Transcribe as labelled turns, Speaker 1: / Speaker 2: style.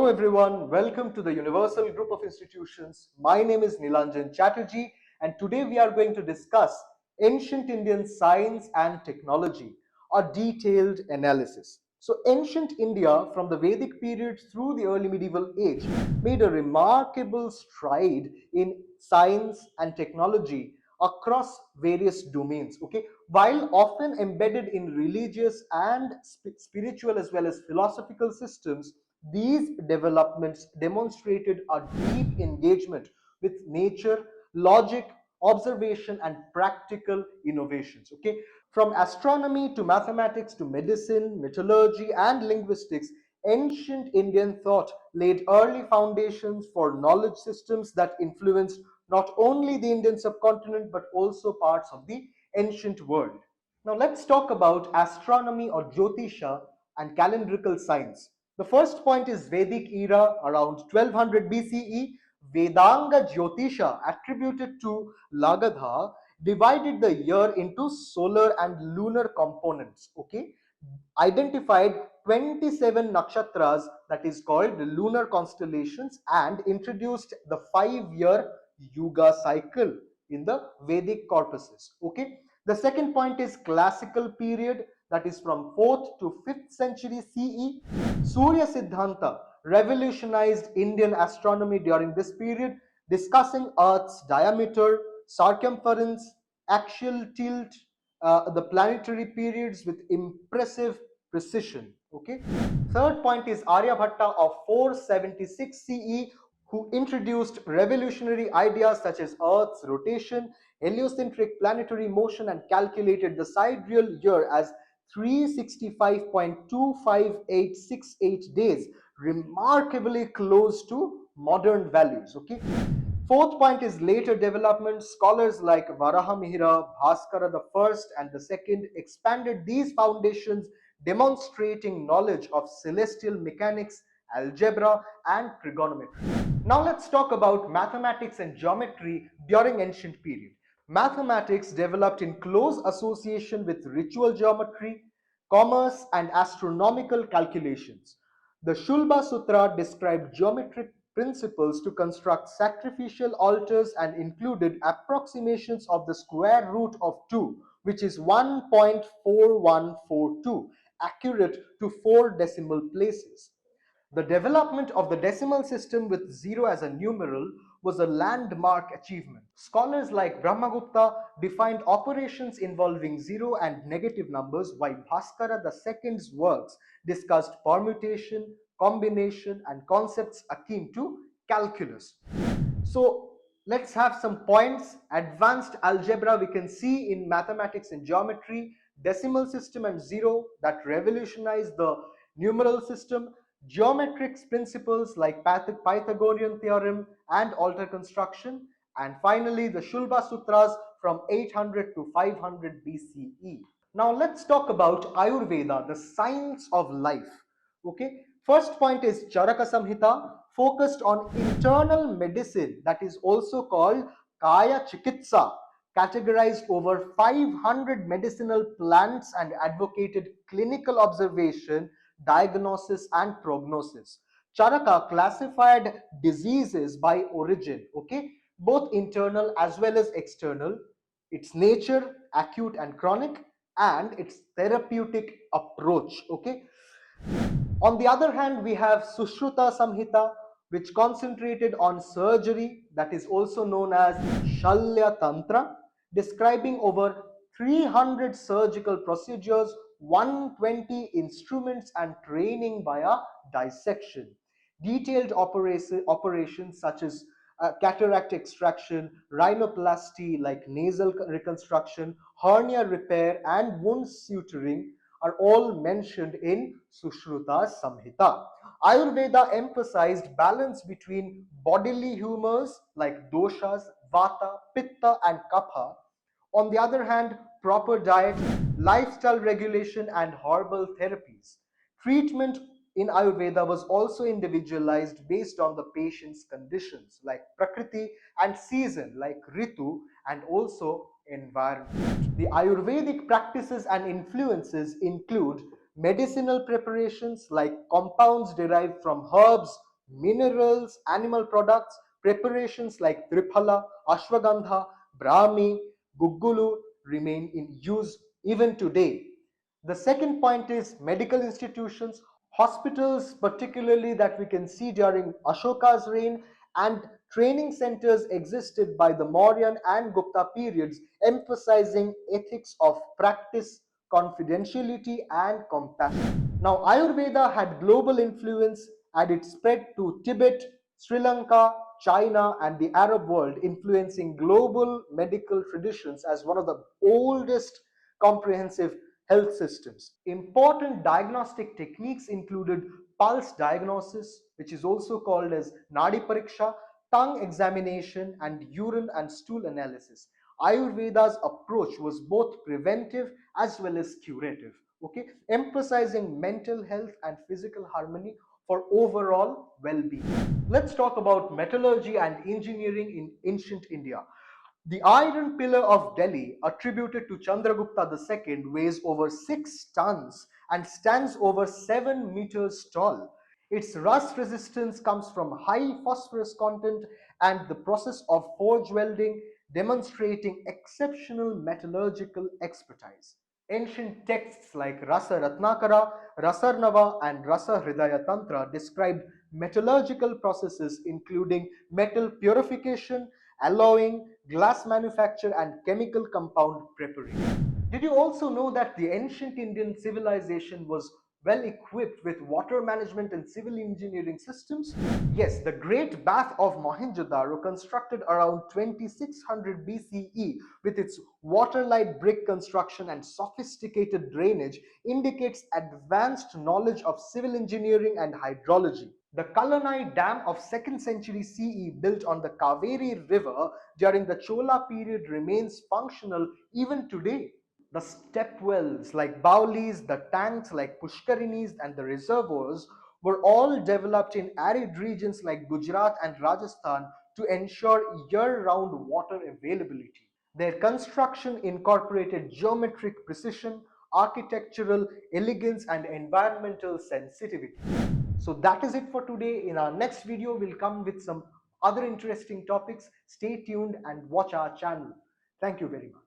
Speaker 1: everyone, welcome to the Universal Group of Institutions. My name is Nilanjan Chatterjee, and today we are going to discuss ancient Indian science and technology, a detailed analysis. So, ancient India from the Vedic period through the early medieval age made a remarkable stride in science and technology across various domains, okay, while often embedded in religious and spiritual as well as philosophical systems. These developments demonstrated a deep engagement with nature, logic, observation, and practical innovations. Okay, from astronomy to mathematics to medicine, metallurgy, and linguistics, ancient Indian thought laid early foundations for knowledge systems that influenced not only the Indian subcontinent but also parts of the ancient world. Now let's talk about astronomy or Jyotisha and calendrical science. The first point is Vedic era around 1200 BCE. Vedanga Jyotisha, attributed to Lagadha, divided the year into solar and lunar components. Okay, identified 27 nakshatras, that is called the lunar constellations, and introduced the 5-year yuga cycle in the Vedic corpuses. Okay, the second point is classical period, that is from 4th to 5th century CE. Surya Siddhanta revolutionized Indian astronomy during this period, discussing Earth's diameter, circumference, axial tilt, the planetary periods with impressive precision. Okay. Third point is Aryabhatta of 476 CE, who introduced revolutionary ideas such as Earth's rotation, heliocentric planetary motion, and calculated the sidereal year as 365.25868 days, remarkably close to modern values. Okay. Fourth point is later development. Scholars like Varahamihira, Bhaskara the first and the second expanded these foundations, demonstrating knowledge of celestial mechanics, algebra, and trigonometry. Now let's talk about mathematics and geometry during ancient period. Mathematics developed in close association with ritual geometry, commerce, and astronomical calculations. The Shulba Sutra described geometric principles to construct sacrificial altars and included approximations of the square root of 2, which is 1.4142, accurate to 4 decimal places. The development of the decimal system with 0 as a numeral was a landmark achievement. Scholars like Brahmagupta defined operations involving 0 and negative numbers, while Bhaskara II's works discussed permutation, combination, and concepts akin to calculus. So let's have some points. Advanced algebra we can see in mathematics and geometry, decimal system and 0 that revolutionized the numeral system, geometric principles like Pythagorean theorem and altar construction, and finally the Shulba Sutras from 800 to 500 BCE. Now let's talk about Ayurveda, the science of life. Okay, first point is Charaka Samhita, focused on internal medicine, that is also called Kaya Chikitsa, categorized over 500 medicinal plants and advocated clinical observation, diagnosis, and prognosis. Charaka classified diseases by origin, okay, both internal as well as external, its nature, acute and chronic, and its therapeutic approach. Okay. On the other hand, we have Sushruta Samhita, which concentrated on surgery, that is also known as Shalya Tantra, describing over 300 surgical procedures, 120 instruments, and training via dissection. Detailed operations such as cataract extraction, rhinoplasty like nasal reconstruction, hernia repair, and wound suturing are all mentioned in Sushruta Samhita. Ayurveda emphasized balance between bodily humors like doshas, vata, pitta, and kapha. On the other hand, proper diet, lifestyle regulation, and herbal therapies. Treatment in Ayurveda was also individualized based on the patient's conditions like Prakriti, and season like Ritu, and also environment. The Ayurvedic practices and influences include medicinal preparations like compounds derived from herbs, minerals, animal products, preparations like triphala, ashwagandha, brahmi, guggulu remain in use even today. The second point is medical institutions, hospitals, particularly that we can see during Ashoka's reign, and training centers existed by the Mauryan and Gupta periods, emphasizing ethics of practice, confidentiality, and compassion. Now, Ayurveda had global influence and it spread to Tibet, Sri Lanka, China, and the Arab world, influencing global medical traditions as one of the oldest comprehensive health systems. Important diagnostic techniques included pulse diagnosis, which is also called as Nadi Pariksha, tongue examination, and urine and stool analysis. Ayurveda's approach was both preventive as well as curative, okay, emphasizing mental health and physical harmony for overall well-being. Let's talk about metallurgy and engineering in ancient India. The iron pillar of Delhi, attributed to Chandragupta II, weighs over 6 tons and stands over 7 meters tall. Its rust resistance comes from high phosphorus content and the process of forge welding, demonstrating exceptional metallurgical expertise. Ancient texts like Rasa Ratnakara, Rasarnava, and Rasa Hridaya Tantra described metallurgical processes including metal purification, alloying, glass manufacture, and chemical compound preparation. Did you also know that the ancient Indian civilization was well equipped with water management and civil engineering systems? Yes, the Great Bath of Mohenjo-daro, constructed around 2600 BCE with its waterlight brick construction and sophisticated drainage, indicates advanced knowledge of civil engineering and hydrology. The Kalanai Dam of 2nd century CE, built on the Kaveri River during the Chola period, remains functional even today. The step wells like Baulis, the tanks like Pushkarinis, and the reservoirs were all developed in arid regions like Gujarat and Rajasthan to ensure year-round water availability. Their construction incorporated geometric precision, architectural elegance, and environmental sensitivity. So that is it for today. In our next video, we'll come with some other interesting topics. Stay tuned and watch our channel. Thank you very much.